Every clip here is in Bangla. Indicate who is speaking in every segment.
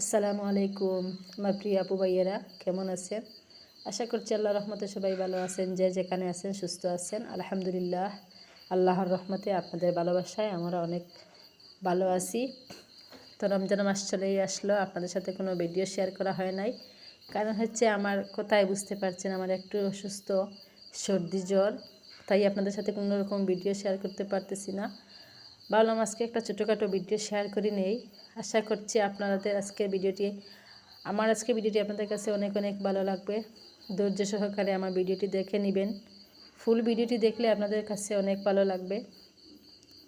Speaker 1: আসসালামু আলাইকুম আমার প্রিয় আপু ভাইয়েরা, কেমন আছেন? আশা করছি আল্লাহর রহমতে সবাই ভালো আছেন। যে যেখানে আছেন সুস্থ আছেন আলহামদুলিল্লাহ। আল্লাহর রহমতে আপনাদের ভালোবাসায় আমরা অনেক ভালো আছি। তো রমজান মাস চলেই আসলো, আপনাদের সাথে কোনো ভিডিও শেয়ার করা হয় নাই। কারণ হচ্ছে আমার কোথায় বুঝতে পারছেন, আমার একটু অসুস্থ, সর্দি জ্বর, তাই আপনাদের সাথে কোনো রকম ভিডিও শেয়ার করতে পারতেছি না। ভাবলাম আজকে একটা ছোটোখাটো ভিডিও শেয়ার করে নেই। আশা করছি আপনাদের আজকের ভিডিওটি আপনাদের কাছে অনেক অনেক ভালো লাগবে। ধৈর্য সহকারে আমার ভিডিওটি দেখে নেবেন। ফুল ভিডিওটি দেখলে আপনাদের কাছে অনেক ভালো লাগবে।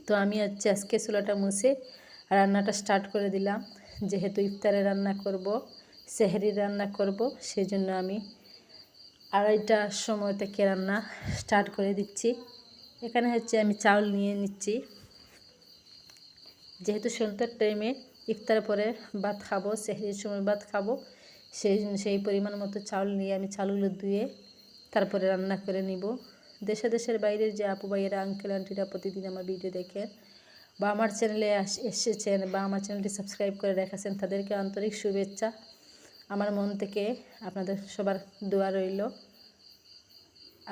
Speaker 1: তো আমি আজকে চুলাটা মুছে রান্নাটা স্টার্ট করে দিলাম। যেহেতু ইফতারে রান্না করব, সেহরি রান্না করব, সেই জন্য আমি 2:30টার সময় থেকে রান্না স্টার্ট করে দিচ্ছি। এখানে আমি চাউল নিয়ে নিচ্ছি। যেহেতু সন্ধ্যার টাইমে ইফতার পরে ভাত খাবো, সেহরির সময় ভাত খাবো, সেই পরিমাণ মতো চাউল নিয়ে আমি চালগুলো ধুয়ে তারপরে রান্না করে নিব। দেশের বাইরের যে আপু ভাইয়েরা, আঙ্কেল আন্টিরা প্রতিদিন আমার ভিডিও দেখেন বা আমার চ্যানেলে এসেছেন বা আমার চ্যানেলটি সাবস্ক্রাইব করে রেখেছেন, তাদেরকে আন্তরিক শুভেচ্ছা। আমার মন থেকে আপনাদের সবার দোয়া রইল।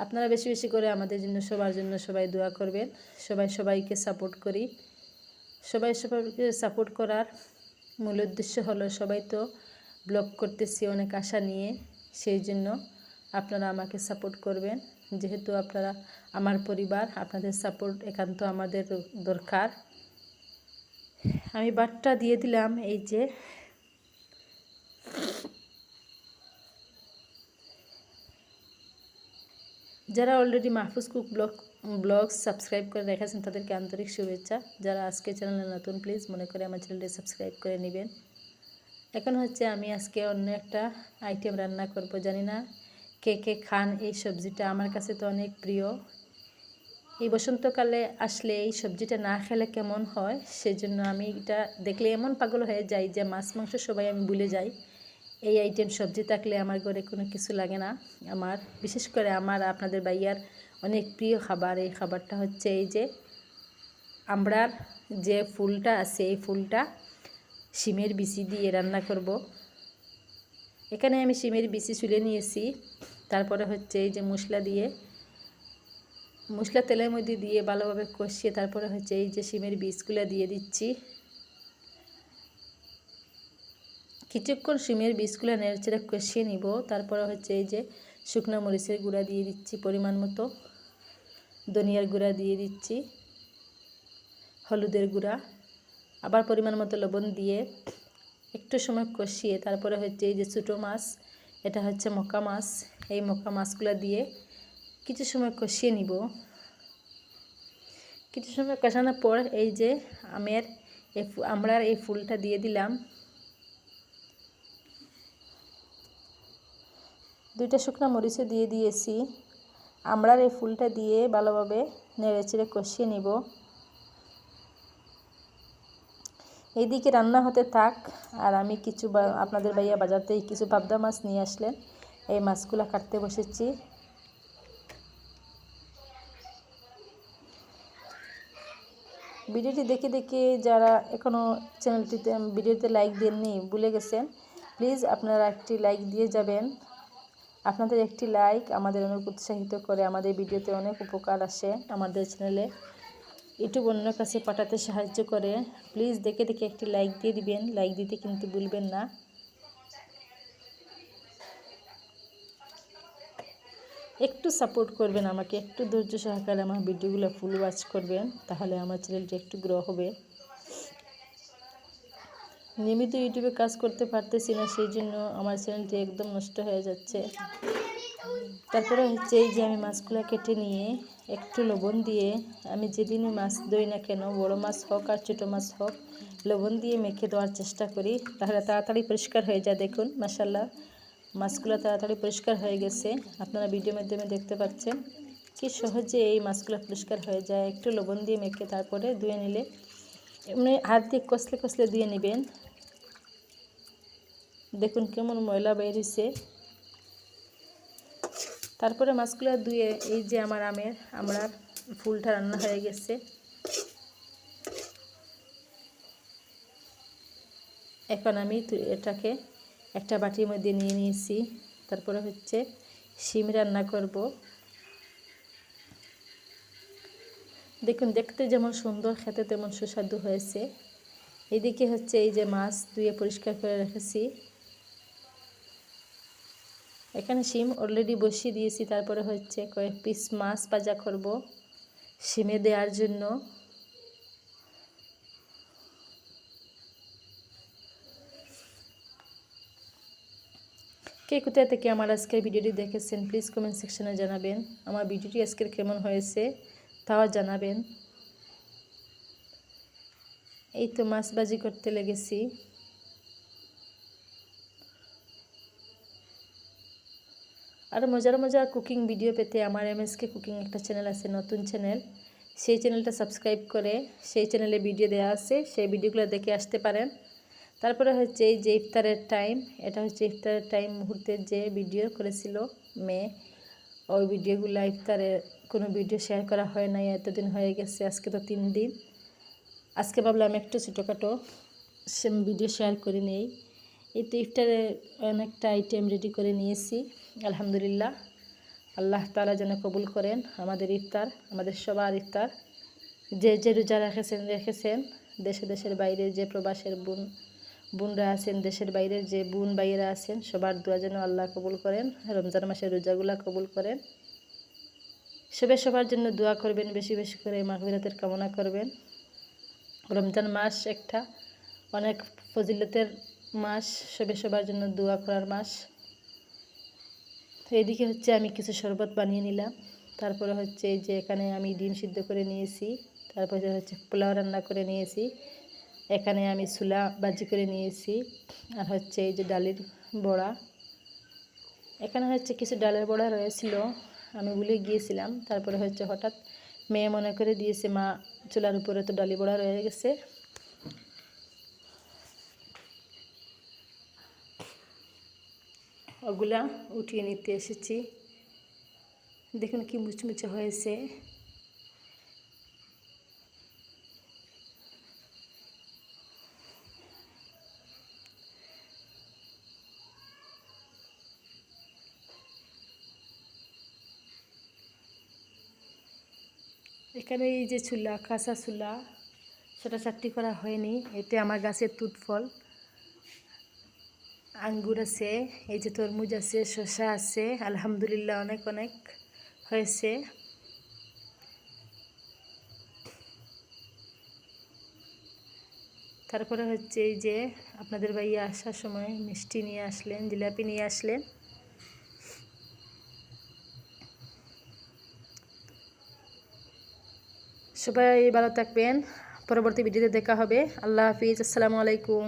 Speaker 1: আপনারা বেশি বেশি করে আমাদের জন্য, সবার জন্য সবাই দোয়া করবেন। সবাইকে সাপোর্ট করি। সবাইকে সাপোর্ট করার মূল উদ্দেশ্য হলো, সবাই তো ব্লগ করতেছি অনেক আশা নিয়ে, সেই জন্য আপনারা আমাকে সাপোর্ট করবেন। যেহেতু আপনারা আমার পরিবার, আপনাদের সাপোর্ট একান্ত আমাদের দরকার। আমি বাটটা দিয়ে দিলাম। এই যে যারা already Mahfuz cook blog subscribe করে রেখেছেন, তাদেরকে আন্তরিক শুভেচ্ছা। যারা আজকে চ্যানেলে নতুন, প্লিজ মনে করে আমার চ্যানেলটি সাবস্ক্রাইব করে নেবেন। এখন আমি আজকে অন্য একটা আইটেম রান্না করব। জানি না কে কে খান এই সবজিটা, আমার কাছে তো অনেক প্রিয়। এই বসন্তকালে আসলে এই সবজিটা না খেলে কেমন হয়, সেজন্য আমি এটা দেখলে এমন পাগল হয়ে যাই যে মাছ মাংস সবাই আমি ভুলে যাই। এই আইটেম সবজি থাকলে আমার ঘরে কোনো কিছু লাগে না। আমার বিশেষ করে আপনাদের ভাইয়ার অনেক প্রিয় খাবার। এই খাবারটা এই যে আমড়ার যে ফুলটা আছে, এই ফুলটা শিমের বিচি দিয়ে রান্না করব। এখানে আমি শিমের বিচি ছুলে নিয়েছি। তারপরে এই যে মশলা তেলের মধ্যে দিয়ে ভালোভাবে কষিয়ে তারপরে এই যে শিমের বীজগুলো দিয়ে দিচ্ছি। কিছুক্ষণ শিমের বীজগুলো নেড়েচেড়ে কষিয়ে নিব। তারপরে এই যে শুকনো মরিচের গুঁড়া দিয়ে দিচ্ছি পরিমাণ মতো, ধনিয়ার গুঁড়া দিয়ে দিচ্ছি, হলুদের গুঁড়া, আবার পরিমাণ মতো লবণ দিয়ে একটু সময় কষিয়ে তারপরে এই যে ছোটো মাছ, এটা মকা মাছ, এই মকা মাছগুলো দিয়ে কিছু সময় কষিয়ে নিব। কিছু সময় কষানোর পর এই যে আমড়ার এই ফুলটা দিয়ে দিলাম। 2টা শুকনো মরিচও দিয়ে দিয়েছি। আমড়ার এই ফুলটা দিয়ে ভালোভাবে নেড়েচেড়ে কষিয়ে নিব। এইদিকে রান্না হতে থাক, আর আমি আপনাদের ভাইয়া বাজার থেকে কিছু পাবদা মাছ নিয়ে আসলেন, এই মাছগুলো কাটতে বসেছি। ভিডিওটি দেখে যারা এখনও ভিডিওতে লাইক দেননি, ভুলে গেছেন, প্লিজ আপনারা একটি লাইক দিয়ে যাবেন। আপনাদের একটি লাইক আমাদের অনেক উৎসাহিত করে, আমাদের ভিডিওতে অনেক উপকার আসে, আমাদের চ্যানেলে ইউটিউব অন্যের কাছে পাঠাতে সাহায্য করে। প্লিজ দেখে একটি লাইক দিয়ে দিবেন, লাইক দিতে কিন্তু ভুলবেন না। একটু সাপোর্ট করবেন আমাকে, একটু ধৈর্য সহকারে আমার ভিডিওগুলো ফুল ওয়াচ করবেন, তাহলে আমার চ্যানেলটি একটু গ্রো হবে। নিয়মিত ইউটিউবে কাজ করতে পারতেছি না, সেই জন্য আমার চ্যানেলটি একদম নষ্ট হয়ে যাচ্ছে। তারপরে এই যে আমি মাছগুলো কেটে নিয়ে একটু লবণ দিয়ে, আমি যেদিনই মাছ ধুই না কেন, বড় মাছ হোক আর ছোটো মাছ হোক, লবণ দিয়ে মেখে দেওয়ার চেষ্টা করি, তাহলে তাড়াতাড়ি পরিষ্কার হয়ে যায়। দেখুন মাশাআল্লাহ, মাছগুলো তাড়াতাড়ি পরিষ্কার হয়ে গেছে। আপনারা ভিডিওর মাধ্যমে দেখতে পাচ্ছেন কি সহজে এই মাছগুলো পরিষ্কার হয়ে যায়। একটু লবণ দিয়ে মেখে তারপরে ধুয়ে নিলে, এমনি হাত দিয়ে কষলে ধুয়ে নেবেন। দেখুন কেমন ময়লা বেরিয়েছে। তারপরে মাছগুলো ধুয়ে এই যে আমড়ার ফুলটা রান্না হয়ে গেছে। এখন আমি এটাকে একটা বাটির মধ্যে নিয়ে নিয়েছি। তারপরে হচ্ছে শিম রান্না করব। দেখুন দেখতে যেমন সুন্দর, খেতে তেমন সুস্বাদু হয়েছে। এদিকে হচ্ছে এই যে মাছ ধুয়ে পরিষ্কার করে রেখেছি। এখানে শিম অলরেডি বসিয়ে দিয়েছি। তারপরে হচ্ছে কয়েক পিস মাছ ভাজা করব শিমে দেওয়ার জন্য। কে কোথায় থেকে আমার আজকের ভিডিওটি দেখেছেন প্লিজ কমেন্ট সেকশনে জানাবেন। আমার ভিডিওটি আজকের কেমন হয়েছে তাও জানাবেন। এই তো মাছ ভাজি করতে লেগেছি। আর মজার মজার কুকিং ভিডিও পেতে আমার MSK কুকিং একটা চ্যানেল আছে, নতুন চ্যানেল। সেই চ্যানেলটা সাবস্ক্রাইব করে সেই চ্যানেলে ভিডিও দেওয়া আছে, সেই ভিডিওগুলো দেখে আসতে পারেন। তারপরে হচ্ছে এই যে ইফতারের টাইম, এটা হচ্ছে ইফতারের টাইম মুহূর্তের যে ভিডিও করেছিল মেয়ে, ওই ভিডিওগুলো ইফতারের কোনো ভিডিও শেয়ার করা হয় নাই, এতদিন হয়ে গেছে, আজকে তো 3 দিন। আজকে ভাবলাম একটু ছোটোখাটো ভিডিও শেয়ার করে নেই। এই তো ইফতারে অনেকটা আইটেম রেডি করে নিয়েছি। আলহামদুলিল্লাহ, আল্লাহ তাআলা যেন কবুল করেন আমাদের ইফতার, আমাদের সবার ইফতার। যে যে রোজা রেখেছেন দেশের বাইরে যে প্রবাসের বোনরা আছেন, দেশের বাইরের যে বোন ভাইয়েরা আছেন, সবার দোয়া যেন আল্লাহ কবুল করেন, রমজান মাসের রোজাগুলা কবুল করেন। সবার জন্য দোয়া করবেন, বেশি বেশি করে মাগফিরাতের কামনা করবেন। রমজান মাস একটা অনেক ফজিলতের মাস, সবার জন্য দোয়া করার মাস। তো এদিকে হচ্ছে আমি কিছু শরবত বানিয়ে নিলাম। তারপরে হচ্ছে এই যে এখানে আমি ডিম সিদ্ধ করে নিয়েছি। তারপরে হচ্ছে পোলাও রান্না করে নিয়েছি। এখানে আমি ছোলা ভাজি করে নিয়েছি। আর হচ্ছে এই যে ডালের বড়া। এখানে হচ্ছে কিছু ডালের বড়া রয়েছিল, আমি ভুলে গিয়েছিলাম। তারপরে হচ্ছে হঠাৎ মেয়ে মনে করে দিয়েছে, মা চুলার উপরে তো ডালি বড়া রয়ে গেছে। ওগুলা উঠিয়ে নিতে এসেছি। দেখুন কি মুচমুচে হয়েছে। এখানে এই যে চুলা, কাঁচা চুলা, সেটা চাটনি করা হয়নি। এতে আমার গাছের তুত ফল, আঙ্গুর আছে, এই যে তরমুজ আছে, শসা আছে, আলহামদুলিল্লাহ অনেক অনেক হয়েছে। তারপরে হচ্ছে এই যে আপনাদের ভাইয়া আসার সময় মিষ্টি নিয়ে আসলেন, জিলাপি নিয়ে আসলেন। সবাই ভালো থাকবেন, পরবর্তী ভিডিওতে দেখা হবে। আল্লাহ হাফিজ, আসসালামু আলাইকুম।